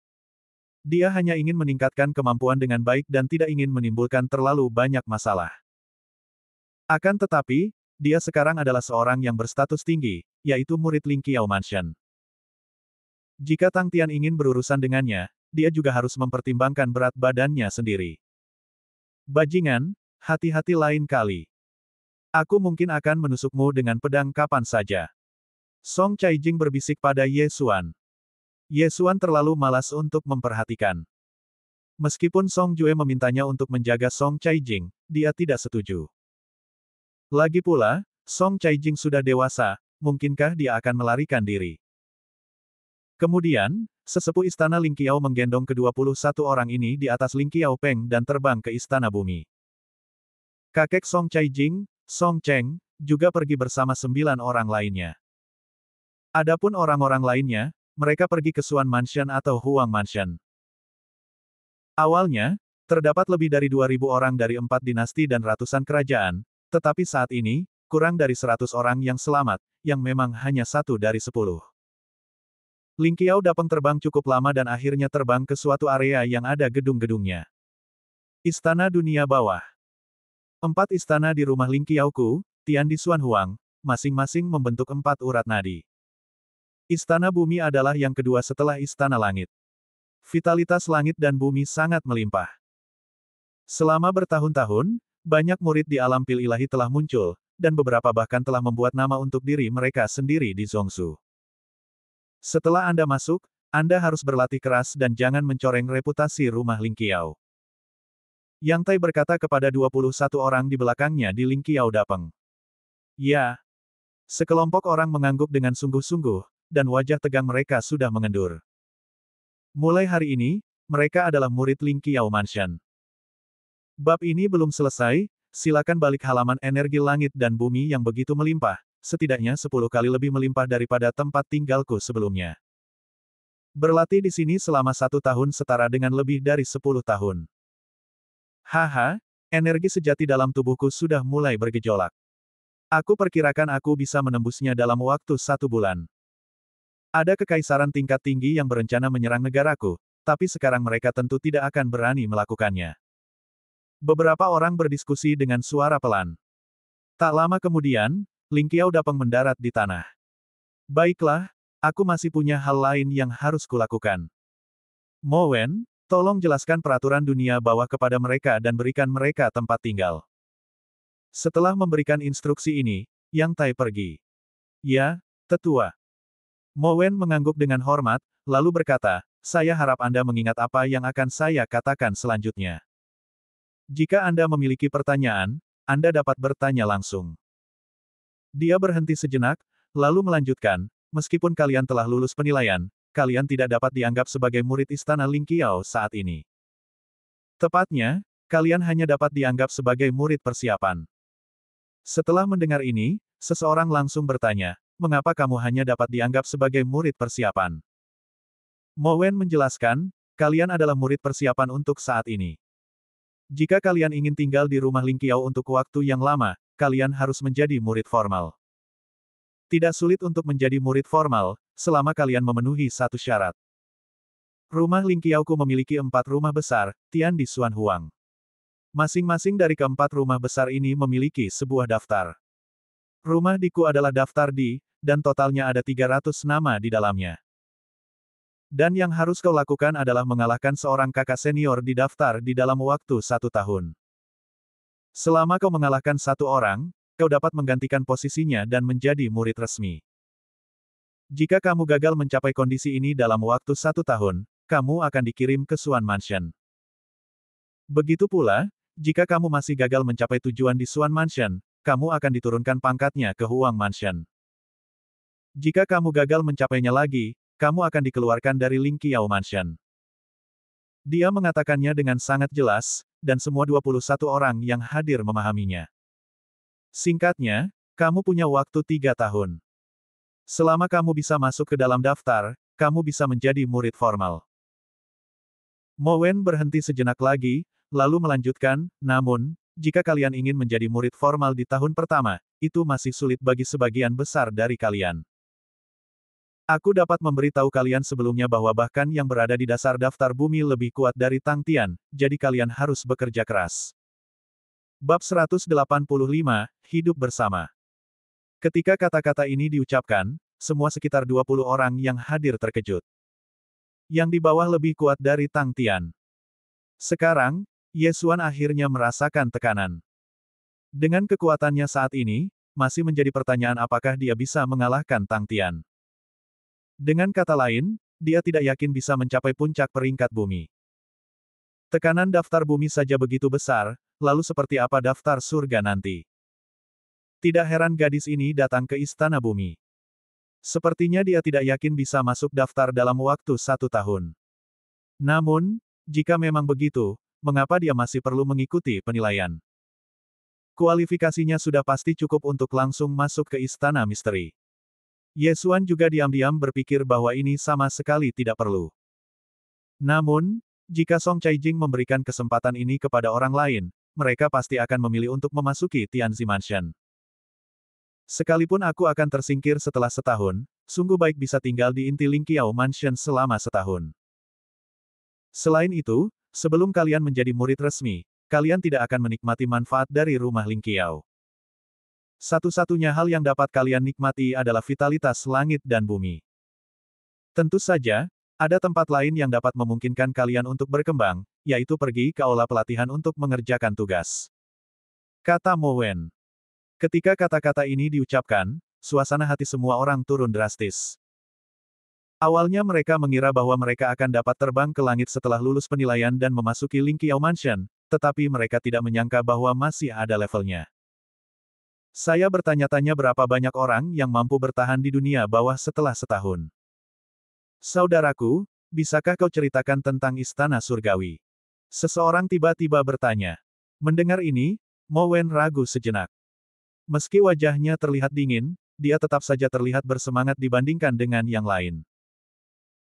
Dia hanya ingin meningkatkan kemampuan dengan baik dan tidak ingin menimbulkan terlalu banyak masalah. Akan tetapi, dia sekarang adalah seorang yang berstatus tinggi, yaitu murid Ling Qiao Mansion. Jika Tang Tian ingin berurusan dengannya, dia juga harus mempertimbangkan berat badannya sendiri. Bajingan, hati-hati lain kali. Aku mungkin akan menusukmu dengan pedang kapan saja. Song Caijing berbisik pada Ye Xuan. Ye Xuan terlalu malas untuk memperhatikan. Meskipun Song Jue memintanya untuk menjaga Song Caijing, dia tidak setuju. Lagi pula, Song Caijing sudah dewasa, mungkinkah dia akan melarikan diri? Kemudian, sesepuh istana Ling Qiao menggendong ke-21 orang ini di atas Ling Qiao Peng dan terbang ke istana bumi. Kakek Song Caijing, Song Cheng, juga pergi bersama 9 orang lainnya. Adapun orang-orang lainnya, mereka pergi ke Xuan Mansion atau Huang Mansion. Awalnya, terdapat lebih dari 2.000 orang dari 4 dinasti dan ratusan kerajaan, tetapi saat ini, kurang dari 100 orang yang selamat, yang memang hanya 1 dari 10. Ling Qiao Dapeng terbang cukup lama dan akhirnya terbang ke suatu area yang ada gedung-gedungnya. Istana Dunia Bawah. 4 istana di rumah Ling Qiaoku, Tian di Xuan Huang, masing-masing membentuk 4 urat nadi. Istana Bumi adalah yang kedua setelah Istana Langit. Vitalitas langit dan bumi sangat melimpah. Selama bertahun-tahun, banyak murid di alam pil ilahi telah muncul, dan beberapa bahkan telah membuat nama untuk diri mereka sendiri di Zhongshu. Setelah Anda masuk, Anda harus berlatih keras dan jangan mencoreng reputasi rumah Ling Qiao. Yang Tai berkata kepada 21 orang di belakangnya di Ling Qiao Dapeng. Ya. Sekelompok orang mengangguk dengan sungguh-sungguh, dan wajah tegang mereka sudah mengendur. Mulai hari ini, mereka adalah murid Ling Qiao Mansion. Bab ini belum selesai, silakan balik halaman energi langit dan bumi yang begitu melimpah, setidaknya 10 kali lebih melimpah daripada tempat tinggalku sebelumnya. Berlatih di sini selama 1 tahun setara dengan lebih dari 10 tahun. Haha, energi sejati dalam tubuhku sudah mulai bergejolak. Aku perkirakan aku bisa menembusnya dalam waktu 1 bulan. Ada kekaisaran tingkat tinggi yang berencana menyerang negaraku, tapi sekarang mereka tentu tidak akan berani melakukannya. Beberapa orang berdiskusi dengan suara pelan. Tak lama kemudian, Ling Qiao Dapeng mendarat di tanah. Baiklah, aku masih punya hal lain yang harus kulakukan. Mo Wen, tolong jelaskan peraturan dunia bawah kepada mereka dan berikan mereka tempat tinggal. Setelah memberikan instruksi ini, Yang Tai pergi. Ya, tetua. Mo Wen mengangguk dengan hormat, lalu berkata, saya harap Anda mengingat apa yang akan saya katakan selanjutnya. Jika Anda memiliki pertanyaan, Anda dapat bertanya langsung. Dia berhenti sejenak, lalu melanjutkan, meskipun kalian telah lulus penilaian, kalian tidak dapat dianggap sebagai murid istana Ling Qiao saat ini. Tepatnya, kalian hanya dapat dianggap sebagai murid persiapan. Setelah mendengar ini, seseorang langsung bertanya, mengapa kamu hanya dapat dianggap sebagai murid persiapan? Mo Wen menjelaskan, kalian adalah murid persiapan untuk saat ini. Jika kalian ingin tinggal di rumah Ling Qiao untuk waktu yang lama, kalian harus menjadi murid formal. Tidak sulit untuk menjadi murid formal, selama kalian memenuhi satu syarat. Rumah Ling Qiaoku memiliki 4 rumah besar, Tian di Xuan Huang. Masing-masing dari keempat rumah besar ini memiliki sebuah daftar. Rumah Diku adalah daftar di, dan totalnya ada 300 nama di dalamnya. Dan yang harus kau lakukan adalah mengalahkan seorang kakak senior di daftar di dalam waktu 1 tahun. Selama kau mengalahkan satu orang, kau dapat menggantikan posisinya dan menjadi murid resmi. Jika kamu gagal mencapai kondisi ini dalam waktu 1 tahun, kamu akan dikirim ke Swan Mansion. Begitu pula, jika kamu masih gagal mencapai tujuan di Swan Mansion, kamu akan diturunkan pangkatnya ke Huang Mansion. Jika kamu gagal mencapainya lagi, kamu akan dikeluarkan dari Ling Qiao Mansion. Dia mengatakannya dengan sangat jelas, dan semua 21 orang yang hadir memahaminya. Singkatnya, kamu punya waktu 3 tahun. Selama kamu bisa masuk ke dalam daftar, kamu bisa menjadi murid formal. Mo Wen berhenti sejenak lagi, lalu melanjutkan, namun, jika kalian ingin menjadi murid formal di tahun pertama, itu masih sulit bagi sebagian besar dari kalian. Aku dapat memberitahu kalian sebelumnya bahwa bahkan yang berada di dasar daftar bumi lebih kuat dari Tang Tian, jadi kalian harus bekerja keras. Bab 185, Hidup Bersama. Ketika kata-kata ini diucapkan, semua sekitar 20 orang yang hadir terkejut. Yang di bawah lebih kuat dari Tang Tian. Sekarang, Ye Xuan akhirnya merasakan tekanan. Dengan kekuatannya saat ini, masih menjadi pertanyaan apakah dia bisa mengalahkan Tang Tian. Dengan kata lain, dia tidak yakin bisa mencapai puncak peringkat bumi. Tekanan daftar bumi saja begitu besar, lalu seperti apa daftar surga nanti? Tidak heran gadis ini datang ke istana bumi. Sepertinya dia tidak yakin bisa masuk daftar dalam waktu 1 tahun. Namun, jika memang begitu, mengapa dia masih perlu mengikuti penilaian? Kualifikasinya sudah pasti cukup untuk langsung masuk ke istana misteri. Ye Xuan juga diam-diam berpikir bahwa ini sama sekali tidak perlu. Namun, jika Song Caijing memberikan kesempatan ini kepada orang lain, mereka pasti akan memilih untuk memasuki Tianzi Mansion. Sekalipun aku akan tersingkir setelah setahun, sungguh baik bisa tinggal di inti Ling Qiao Mansion selama setahun. Selain itu, sebelum kalian menjadi murid resmi, kalian tidak akan menikmati manfaat dari rumah Ling Qiao. Satu-satunya hal yang dapat kalian nikmati adalah vitalitas langit dan bumi. Tentu saja, ada tempat lain yang dapat memungkinkan kalian untuk berkembang, yaitu pergi ke aula pelatihan untuk mengerjakan tugas. Kata Mo Wen. Ketika kata-kata ini diucapkan, suasana hati semua orang turun drastis. Awalnya mereka mengira bahwa mereka akan dapat terbang ke langit setelah lulus penilaian dan memasuki Ling Qiao Mansion, tetapi mereka tidak menyangka bahwa masih ada levelnya. Saya bertanya-tanya berapa banyak orang yang mampu bertahan di dunia bawah setelah setahun. Saudaraku, bisakah kau ceritakan tentang istana surgawi? Seseorang tiba-tiba bertanya. Mendengar ini, Mo Wen ragu sejenak. Meski wajahnya terlihat dingin, dia tetap saja terlihat bersemangat dibandingkan dengan yang lain.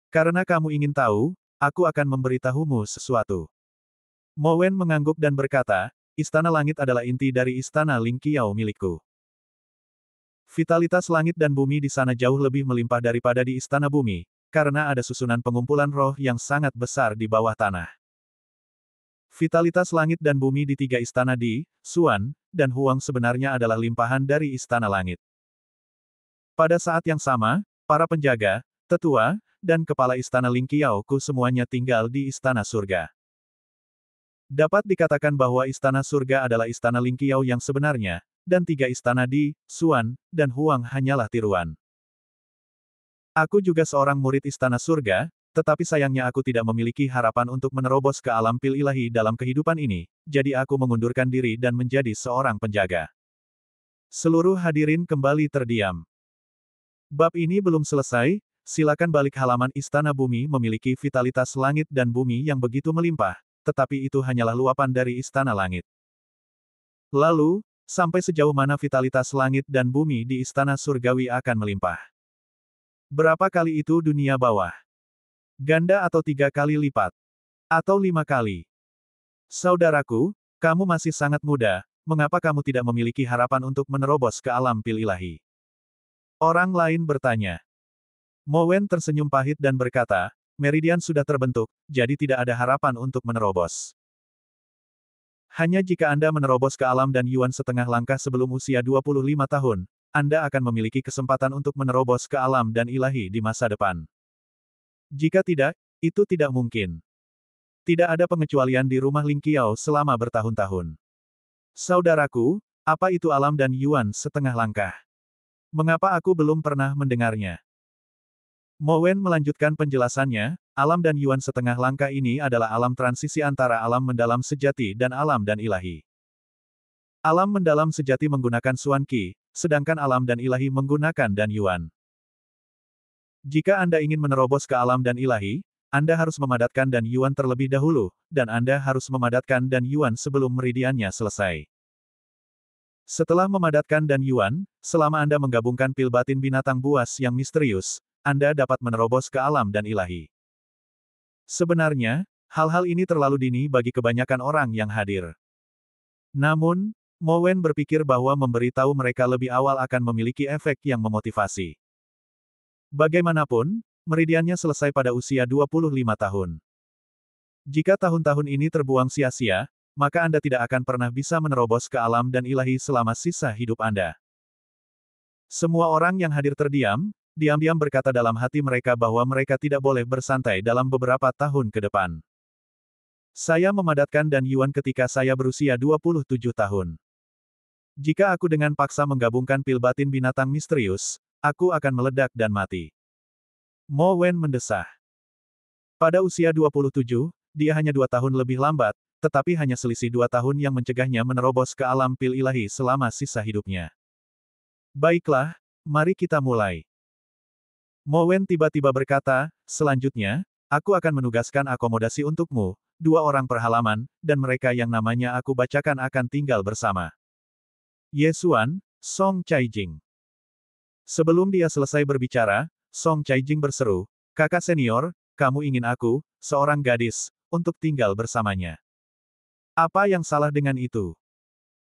Karena kamu ingin tahu, aku akan memberitahumu sesuatu. Mo Wen mengangguk dan berkata, Istana Langit adalah inti dari Istana Ling Qiao milikku. Vitalitas langit dan bumi di sana jauh lebih melimpah daripada di Istana Bumi, karena ada susunan pengumpulan roh yang sangat besar di bawah tanah. Vitalitas langit dan bumi di 3 istana di Xuan dan Huang sebenarnya adalah limpahan dari Istana Langit. Pada saat yang sama, para penjaga, tetua, dan kepala Istana Ling Qiao Ku semuanya tinggal di Istana Surga. Dapat dikatakan bahwa Istana Surga adalah Istana Ling Qiao yang sebenarnya, dan 3 istana di Xuan dan Huang hanyalah tiruan. Aku juga seorang murid Istana Surga, tetapi sayangnya aku tidak memiliki harapan untuk menerobos ke alam pil ilahi dalam kehidupan ini, jadi aku mengundurkan diri dan menjadi seorang penjaga. Seluruh hadirin kembali terdiam. Bab ini belum selesai, silakan balik halaman Istana Bumi memiliki vitalitas langit dan bumi yang begitu melimpah, tetapi itu hanyalah luapan dari Istana Langit. Lalu, sampai sejauh mana vitalitas langit dan bumi di Istana Surgawi akan melimpah? Berapa kali itu dunia bawah? Ganda atau 3 kali lipat? Atau 5 kali? Saudaraku, kamu masih sangat muda, mengapa kamu tidak memiliki harapan untuk menerobos ke alam pil ilahi? Orang lain bertanya. Mo Wen tersenyum pahit dan berkata, Meridian sudah terbentuk, jadi tidak ada harapan untuk menerobos. Hanya jika Anda menerobos ke alam dan Yuan setengah langkah sebelum usia 25 tahun, Anda akan memiliki kesempatan untuk menerobos ke alam dan ilahi di masa depan. Jika tidak, itu tidak mungkin. Tidak ada pengecualian di rumah Ling Qiao selama bertahun-tahun. Saudaraku, apa itu alam dan Yuan setengah langkah? Mengapa aku belum pernah mendengarnya? Mo Wen melanjutkan penjelasannya, alam dan Yuan setengah langkah ini adalah alam transisi antara alam mendalam sejati dan alam dan ilahi. Alam mendalam sejati menggunakan Xuan Qi, sedangkan alam dan ilahi menggunakan Dan Yuan. Jika Anda ingin menerobos ke alam dan ilahi, Anda harus memadatkan Dan Yuan terlebih dahulu, dan Anda harus memadatkan Dan Yuan sebelum meridiannya selesai. Setelah memadatkan Dan Yuan, selama Anda menggabungkan pil batin binatang buas yang misterius, Anda dapat menerobos ke alam dan ilahi. Sebenarnya, hal-hal ini terlalu dini bagi kebanyakan orang yang hadir. Namun, Mo Wen berpikir bahwa memberitahu mereka lebih awal akan memiliki efek yang memotivasi. Bagaimanapun, meridiannya selesai pada usia 25 tahun. Jika tahun-tahun ini terbuang sia-sia, maka Anda tidak akan pernah bisa menerobos ke alam dan ilahi selama sisa hidup Anda. Semua orang yang hadir terdiam, diam-diam berkata dalam hati mereka bahwa mereka tidak boleh bersantai dalam beberapa tahun ke depan. Saya memadatkan Dan Yuan ketika saya berusia 27 tahun. Jika aku dengan paksa menggabungkan pil batin binatang misterius, aku akan meledak dan mati. Mo Wen mendesah. Pada usia 27, dia hanya 2 tahun lebih lambat, tetapi hanya selisih 2 tahun yang mencegahnya menerobos ke alam pil ilahi selama sisa hidupnya. Baiklah, mari kita mulai. Mo Wen tiba-tiba berkata, selanjutnya, aku akan menugaskan akomodasi untukmu, 2 orang per halaman, dan mereka yang namanya aku bacakan akan tinggal bersama. Ye Xuan, Song Caijing. Sebelum dia selesai berbicara, Song Caijing berseru, kakak senior, kamu ingin aku, seorang gadis, untuk tinggal bersamanya. Apa yang salah dengan itu?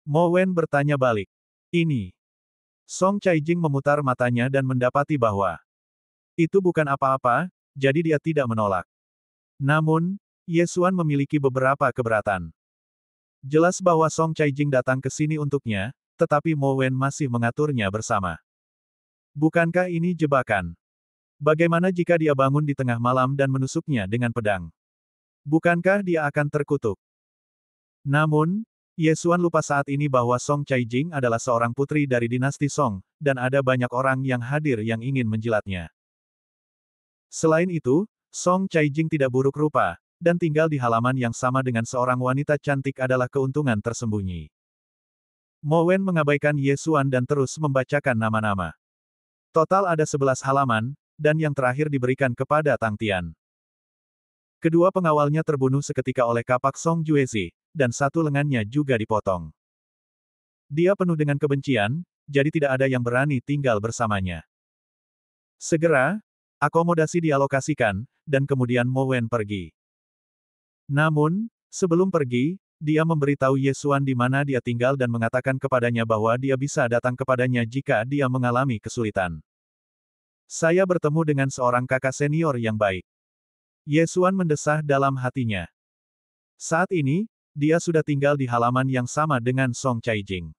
Mo Wen bertanya balik. Ini. Song Caijing memutar matanya dan mendapati bahwa itu bukan apa-apa, jadi dia tidak menolak. Namun, Ye Xuan memiliki beberapa keberatan. Jelas bahwa Song Caijing datang ke sini untuknya, tetapi Mo Wen masih mengaturnya bersama. Bukankah ini jebakan? Bagaimana jika dia bangun di tengah malam dan menusuknya dengan pedang? Bukankah dia akan terkutuk? Namun, Ye Xuan lupa saat ini bahwa Song Caijing adalah seorang putri dari dinasti Song, dan ada banyak orang yang hadir yang ingin menjilatnya. Selain itu, Song Caijing tidak buruk rupa, dan tinggal di halaman yang sama dengan seorang wanita cantik adalah keuntungan tersembunyi. Mo Wen mengabaikan Ye Xuan dan terus membacakan nama-nama. Total ada 11 halaman, dan yang terakhir diberikan kepada Tang Tian. Kedua pengawalnya terbunuh seketika oleh kapak Song Juezi, dan satu lengannya juga dipotong. Dia penuh dengan kebencian, jadi tidak ada yang berani tinggal bersamanya. Segera, akomodasi dialokasikan, dan kemudian Mo Wen pergi. Namun, sebelum pergi, dia memberitahu Ye Xuan di mana dia tinggal dan mengatakan kepadanya bahwa dia bisa datang kepadanya jika dia mengalami kesulitan. Saya bertemu dengan seorang kakak senior yang baik. Ye Xuan mendesah dalam hatinya. Saat ini, dia sudah tinggal di halaman yang sama dengan Song Caijing.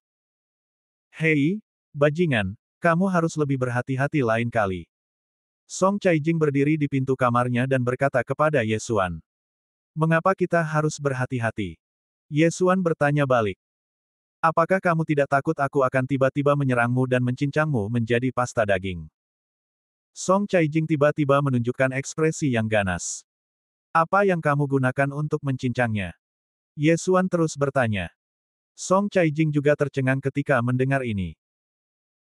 Hei, bajingan, kamu harus lebih berhati-hati lain kali. Song Caijing berdiri di pintu kamarnya dan berkata kepada Ye Xuan. Mengapa kita harus berhati-hati? Ye Xuan bertanya balik. Apakah kamu tidak takut aku akan tiba-tiba menyerangmu dan mencincangmu menjadi pasta daging? Song Caijing tiba-tiba menunjukkan ekspresi yang ganas. Apa yang kamu gunakan untuk mencincangnya? Ye Xuan terus bertanya. Song Caijing juga tercengang ketika mendengar ini.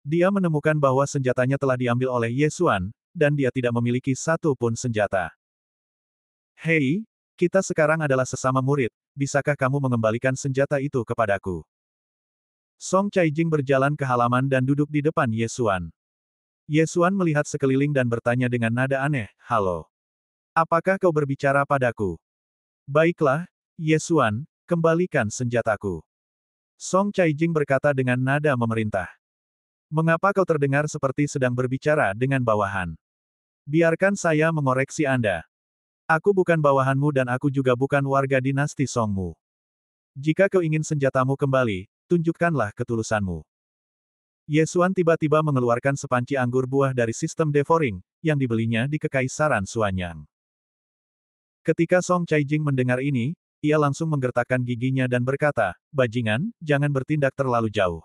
Dia menemukan bahwa senjatanya telah diambil oleh Ye Xuan, dan dia tidak memiliki satu pun senjata. Hei, kita sekarang adalah sesama murid, bisakah kamu mengembalikan senjata itu kepadaku? Song Caijing berjalan ke halaman dan duduk di depan Ye Xuan. Ye Xuan melihat sekeliling dan bertanya dengan nada aneh, halo. Apakah kau berbicara padaku? Baiklah, Ye Xuan, kembalikan senjataku. Song Caijing berkata dengan nada memerintah. Mengapa kau terdengar seperti sedang berbicara dengan bawahan? Biarkan saya mengoreksi Anda. Aku bukan bawahanmu dan aku juga bukan warga dinasti Songmu. Jika kau ingin senjatamu kembali, tunjukkanlah ketulusanmu. Ye Xuan tiba-tiba mengeluarkan sepanci anggur buah dari sistem devouring, yang dibelinya di Kekaisaran Suanyang. Ketika Song Caijing mendengar ini, ia langsung menggertakkan giginya dan berkata, "Bajingan, jangan bertindak terlalu jauh.